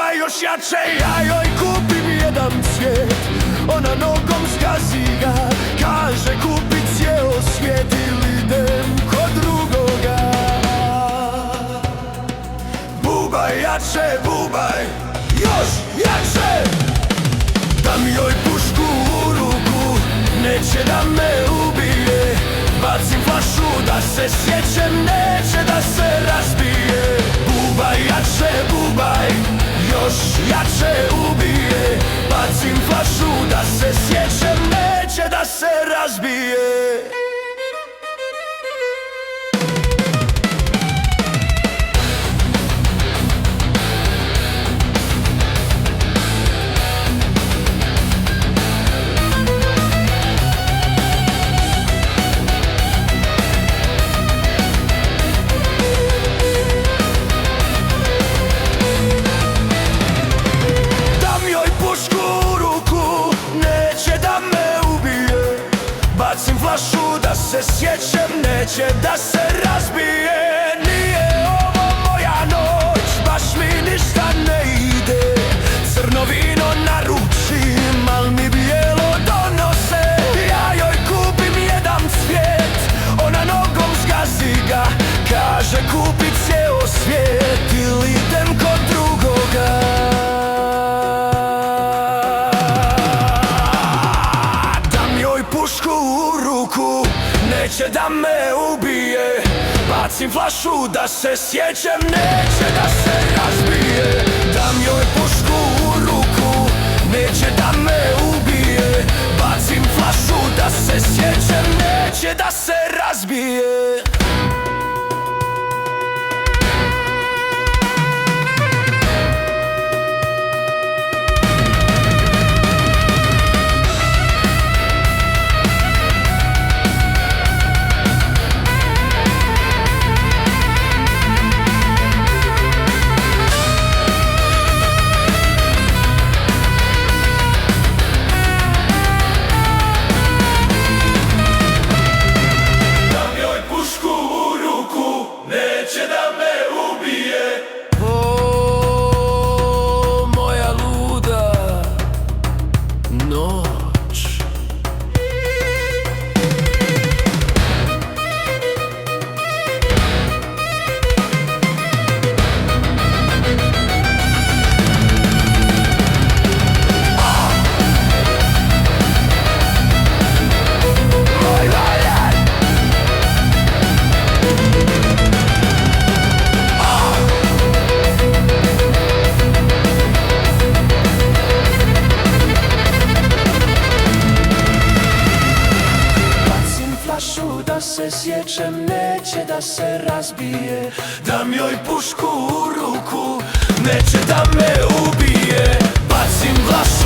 buba još jače, ja joj kupim jedan cvijet. Ona nogom zgazi ga, kaže kupi cijelo svijet ili idem kod drugoga. Bubaj jače, bubaj, još jače. Dam joj pušku u ruku, neće da me ubije. Bacim flašu da se sjećem, neće da se razbije. Bubaj jače, bubaj, još jače ubije. Bacim flašu da se sjećem, neće da se razbije. Bacim flašu da se sjećem, neće da se razbije. Nije ovo moja noć, baš mi ništa ne ide. Crno vino naručim, al mi bijelo donose. Ja joj kupim jedan cvijet, ona nogom zgazi ga, kaže kupi cijelo svijet ili idem kod drugoga. Pušku u ruku, neće da me ubije. Bacim flašu da se sjećem, neće da se razbije. Dam joj pušku u ruku, neće da me ubije. Bacim flašu da se sjećem, neće da se razbije. Da se sjećem, neće da se razbije. Dam joj pušku u ruku, neće da me ubije. Bacim flašu